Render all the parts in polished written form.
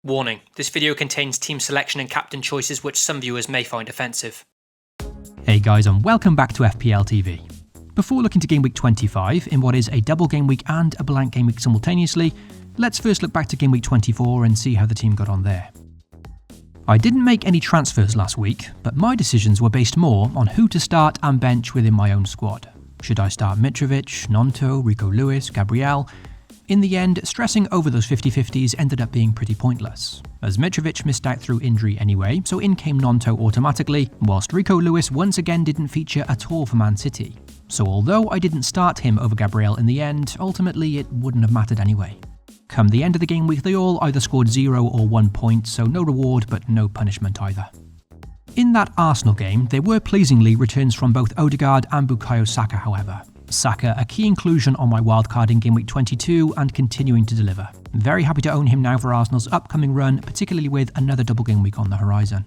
Warning, this video contains team selection and captain choices which some viewers may find offensive. Hey guys, and welcome back to FPL TV. Before looking to Game Week 25, in what is a double Game Week and a blank Game Week simultaneously, let's first look back to Game Week 24 and see how the team got on there. I didn't make any transfers last week, but my decisions were based more on who to start and bench within my own squad. Should I start Mitrovic, Gnonto, Rico Lewis, Gabriel? In the end, stressing over those 50-50s ended up being pretty pointless, as Mitrovic missed out through injury anyway, so in came Gnonto automatically, whilst Rico Lewis once again didn't feature at all for Man City. So although I didn't start him over Gabriel in the end, ultimately it wouldn't have mattered anyway. Come the end of the game week, they all either scored 0 or 1 point, so no reward but no punishment either. In that Arsenal game, there were pleasingly returns from both Odegaard and Bukayo Saka however. Saka, a key inclusion on my wildcard in Game Week 22 and continuing to deliver. Very happy to own him now for Arsenal's upcoming run, particularly with another double game week on the horizon.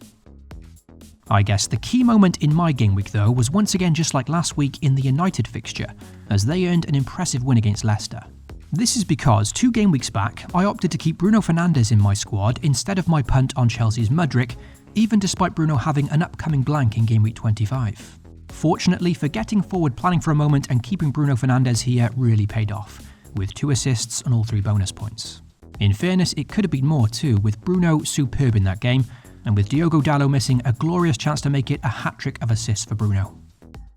I guess the key moment in my game week though was once again just like last week in the United fixture, as they earned an impressive win against Leicester. This is because 2 game weeks back, I opted to keep Bruno Fernandes in my squad instead of my punt on Chelsea's Mudryk, even despite Bruno having an upcoming blank in Game Week 25. Fortunately, forgetting forward planning for a moment and keeping Bruno Fernandes here really paid off, with 2 assists and all 3 bonus points. In fairness, it could have been more too, with Bruno superb in that game, and with Diogo Dalot missing a glorious chance to make it a hat-trick of assists for Bruno.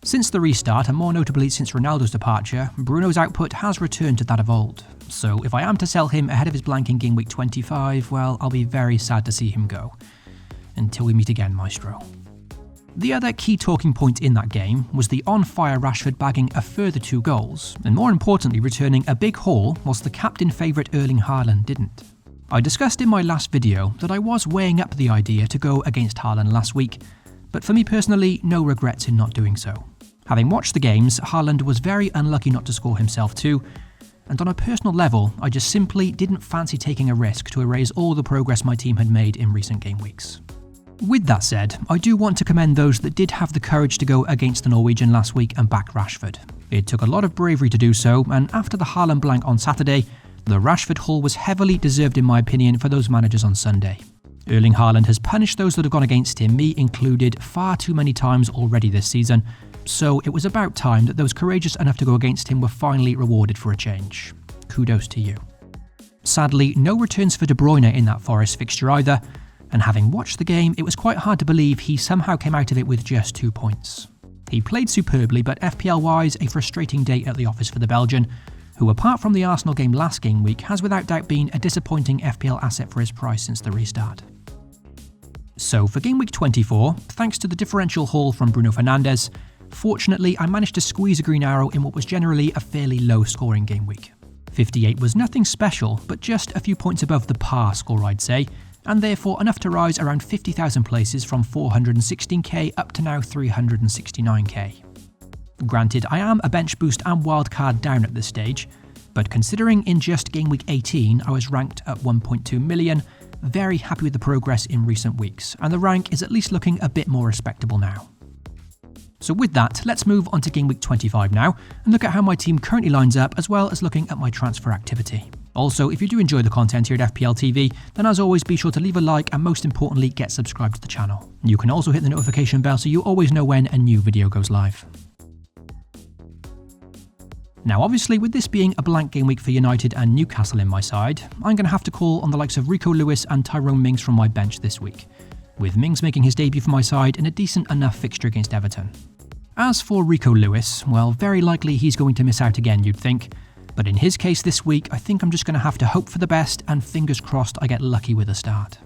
Since the restart, and more notably since Ronaldo's departure, Bruno's output has returned to that of old. So if I am to sell him ahead of his blank in Game Week 25, well, I'll be very sad to see him go. Until we meet again, Maestro. The other key talking point in that game was the on-fire Rashford bagging a further 2 goals, and more importantly returning a big haul whilst the captain favourite Erling Haaland didn't. I discussed in my last video that I was weighing up the idea to go against Haaland last week, but for me personally, no regrets in not doing so. Having watched the games, Haaland was very unlucky not to score himself too, and on a personal level, I just simply didn't fancy taking a risk to erase all the progress my team had made in recent game weeks. With that said, I do want to commend those that did have the courage to go against the Norwegian last week and back Rashford. It took a lot of bravery to do so, and after the Haaland blank on Saturday, the Rashford haul was heavily deserved in my opinion for those managers on Sunday. Erling Haaland has punished those that have gone against him, me included, far too many times already this season, so it was about time that those courageous enough to go against him were finally rewarded for a change. Kudos to you. Sadly, no returns for De Bruyne in that Forest fixture either, and having watched the game, it was quite hard to believe he somehow came out of it with just 2 points. He played superbly, but FPL-wise, a frustrating day at the office for the Belgian, who apart from the Arsenal game last game week, has without doubt been a disappointing FPL asset for his price since the restart. So for Game Week 24, thanks to the differential haul from Bruno Fernandes, fortunately I managed to squeeze a green arrow in what was generally a fairly low-scoring game week. 58 was nothing special, but just a few points above the par score I'd say, and therefore enough to rise around 50,000 places from 416k up to now 369k. Granted, I am a bench boost and wildcard down at this stage, but considering in just Game Week 18 I was ranked at 1.2 million, very happy with the progress in recent weeks, and the rank is at least looking a bit more respectable now. So with that, let's move on to Game Week 25 now, and look at how my team currently lines up as well as looking at my transfer activity. Also, if you do enjoy the content here at FPL TV, then as always be sure to leave a like and most importantly get subscribed to the channel. You can also hit the notification bell so you always know when a new video goes live. Now obviously with this being a blank game week for United and Newcastle in my side, I'm going to have to call on the likes of Rico Lewis and Tyrone Mings from my bench this week, with Mings making his debut for my side in a decent enough fixture against Everton. As for Rico Lewis, well very likely he's going to miss out again you'd think, but in his case this week I think I'm just going to have to hope for the best and fingers crossed I get lucky with a start.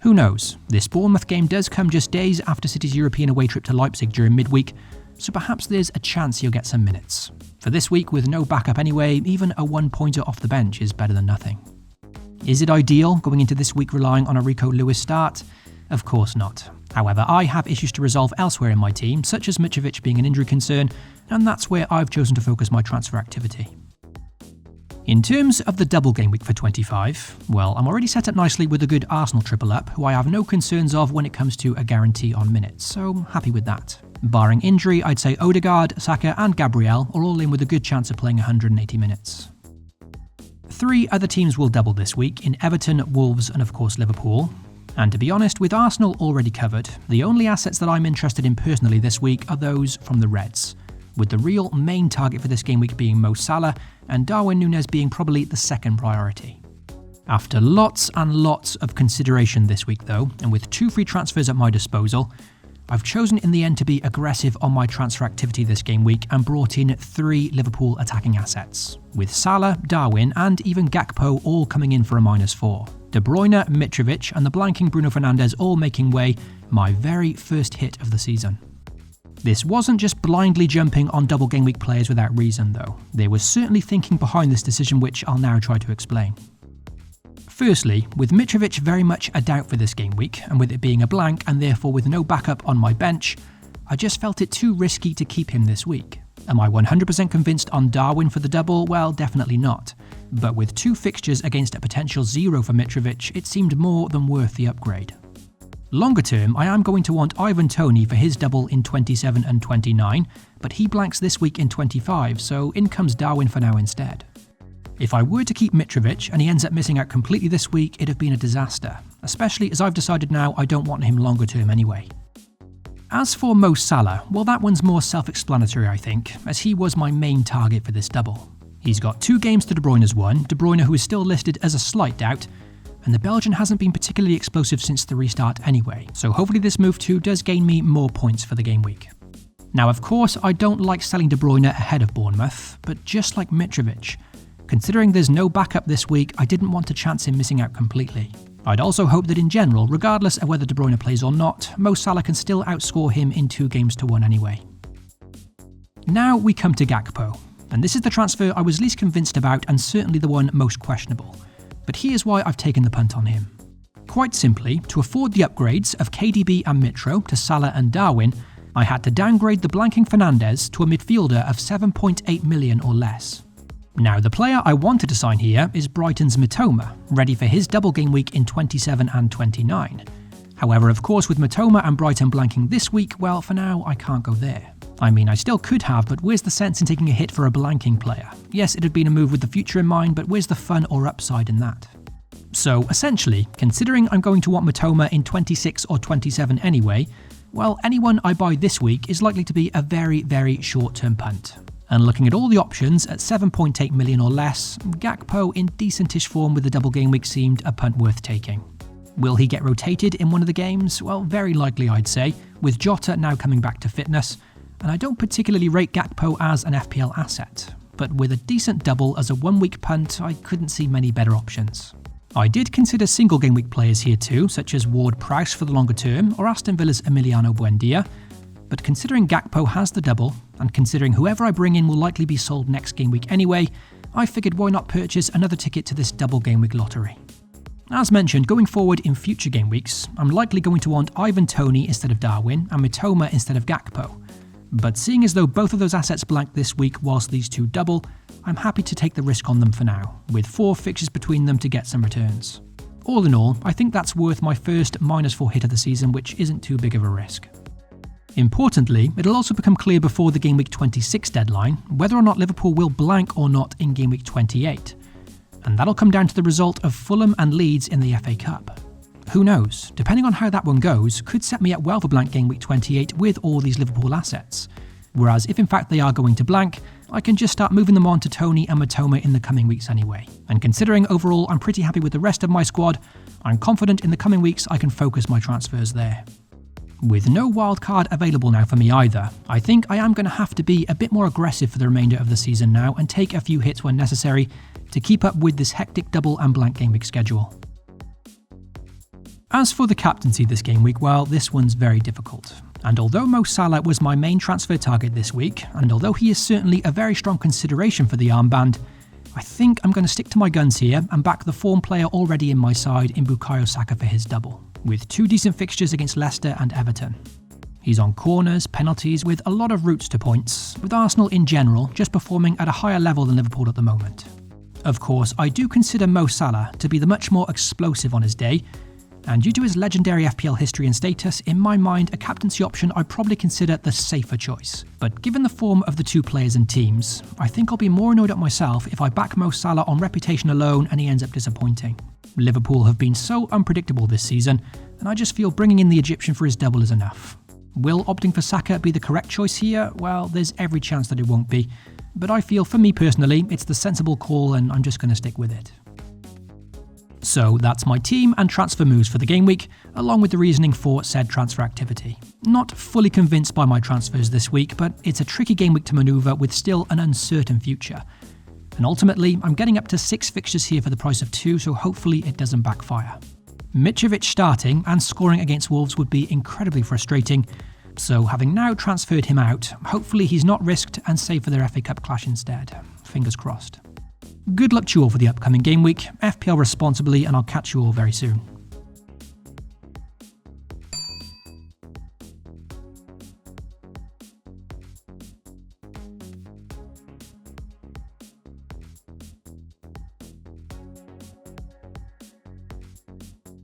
Who knows, this Bournemouth game does come just days after City's European away trip to Leipzig during midweek, so perhaps there's a chance he'll get some minutes. For this week with no backup anyway, even a 1-pointer off the bench is better than nothing. Is it ideal going into this week relying on a Rico Lewis start? Of course not. However, I have issues to resolve elsewhere in my team, such as Mitrovic being an injury concern, and that's where I've chosen to focus my transfer activity. In terms of the double game week for 25, well, I'm already set up nicely with a good Arsenal triple up, who I have no concerns of when it comes to a guarantee on minutes, so happy with that. Barring injury, I'd say Odegaard, Saka and Gabriel are all in with a good chance of playing 180 minutes. 3 other teams will double this week in Everton, Wolves and of course Liverpool. And to be honest, with Arsenal already covered, the only assets that I'm interested in personally this week are those from the Reds, with the real main target for this game week being Mo Salah and Darwin Núñez being probably the second priority. After lots and lots of consideration this week though, and with 2 free transfers at my disposal, I've chosen in the end to be aggressive on my transfer activity this game week and brought in 3 Liverpool attacking assets, with Salah, Darwin and even Gakpo all coming in for a -4. De Bruyne, Mitrovic and the blanking Bruno Fernandes all making way, my very first hit of the season. This wasn't just blindly jumping on double game week players without reason though, there was certainly thinking behind this decision which I'll now try to explain. Firstly, with Mitrovic very much a doubt for this game week, and with it being a blank and therefore with no backup on my bench, I just felt it too risky to keep him this week. Am I 100% convinced on Darwin for the double? Well, definitely not. But with 2 fixtures against a potential 0 for Mitrovic, it seemed more than worth the upgrade. Longer term, I am going to want Ivan Toney for his double in 27 and 29, but he blanks this week in 25, so in comes Darwin for now instead. If I were to keep Mitrovic and he ends up missing out completely this week, it'd have been a disaster, especially as I've decided now I don't want him longer term anyway. As for Mo Salah, well that one's more self-explanatory I think, as he was my main target for this double. He's got 2 games to De Bruyne's 1, De Bruyne who is still listed as a slight doubt, and the Belgian hasn't been particularly explosive since the restart anyway, so hopefully this move too does gain me more points for the game week. Now of course I don't like selling De Bruyne ahead of Bournemouth, but just like Mitrovic, considering there's no backup this week, I didn't want to chance him missing out completely. I'd also hope that in general, regardless of whether De Bruyne plays or not, Mo Salah can still outscore him in 2 games to 1 anyway. Now we come to Gakpo, and this is the transfer I was least convinced about and certainly the one most questionable. But here's why I've taken the punt on him. Quite simply, to afford the upgrades of KDB and Mitro to Salah and Darwin, I had to downgrade the blanking Fernandes to a midfielder of 7.8 million or less. Now the player I wanted to sign here is Brighton's Mitoma, ready for his double game week in 27 and 29. However, of course with Mitoma and Brighton blanking this week, well for now I can't go there. I mean I still could have, but where's the sense in taking a hit for a blanking player? Yes, it had been a move with the future in mind, but where's the fun or upside in that? So essentially, considering I'm going to want Mitoma in 26 or 27 anyway, well anyone I buy this week is likely to be a very, very short-term punt. And looking at all the options at 7.8 million or less, Gakpo in decentish form with the double game week seemed a punt worth taking. Will he get rotated in one of the games? Well, very likely I'd say, with Jota now coming back to fitness, and I don't particularly rate Gakpo as an FPL asset, but with a decent double as a 1-week punt, I couldn't see many better options. I did consider single game week players here too, such as Ward-Prowse for the longer term, or Aston Villa's Emiliano Buendia, but considering Gakpo has the double, and considering whoever I bring in will likely be sold next game week anyway, I figured why not purchase another ticket to this double game week lottery. As mentioned, going forward in future game weeks, I'm likely going to want Ivan Toney instead of Darwin and Mitoma instead of Gakpo. But seeing as though both of those assets blank this week whilst these 2 double, I'm happy to take the risk on them for now, with 4 fixtures between them to get some returns. All in all, I think that's worth my first -4 hit of the season, which isn't too big of a risk. Importantly, it'll also become clear before the Game Week 26 deadline whether or not Liverpool will blank or not in Game Week 28, and that'll come down to the result of Fulham and Leeds in the FA Cup. Who knows, depending on how that one goes, could set me up well for blank Game Week 28 with all these Liverpool assets, whereas if in fact they are going to blank, I can just start moving them on to Toney and Mitoma in the coming weeks anyway. And considering overall I'm pretty happy with the rest of my squad, I'm confident in the coming weeks I can focus my transfers there. With no wildcard available now for me either, I think I am going to have to be a bit more aggressive for the remainder of the season now and take a few hits when necessary to keep up with this hectic double and blank game week schedule. As for the captaincy this game week, well, this one's very difficult. And although Mo Salah was my main transfer target this week, and although he is certainly a very strong consideration for the armband, I think I'm going to stick to my guns here and back the form player already in my side in Bukayo Saka for his double, with 2 decent fixtures against Leicester and Everton. He's on corners, penalties, with a lot of routes to points, with Arsenal in general just performing at a higher level than Liverpool at the moment. Of course, I do consider Mo Salah to be the much more explosive on his day, And due to his legendary FPL history and status, in my mind, a captaincy option I'd probably consider the safer choice. But given the form of the two players and teams, I think I'll be more annoyed at myself if I back Mo Salah on reputation alone and he ends up disappointing. Liverpool have been so unpredictable this season, and I just feel bringing in the Egyptian for his double is enough. Will opting for Saka be the correct choice here? Well, there's every chance that it won't be. But I feel, for me personally, it's the sensible call and I'm just going to stick with it. So that's my team and transfer moves for the game week, along with the reasoning for said transfer activity. Not fully convinced by my transfers this week, but it's a tricky game week to manoeuvre with still an uncertain future. And ultimately, I'm getting up to 6 fixtures here for the price of 2, so hopefully it doesn't backfire. Mitrovic starting and scoring against Wolves would be incredibly frustrating, so having now transferred him out, hopefully he's not risked and saved for their FA Cup clash instead. Fingers crossed. Good luck to you all for the upcoming game week, FPL responsibly, and I'll catch you all very soon.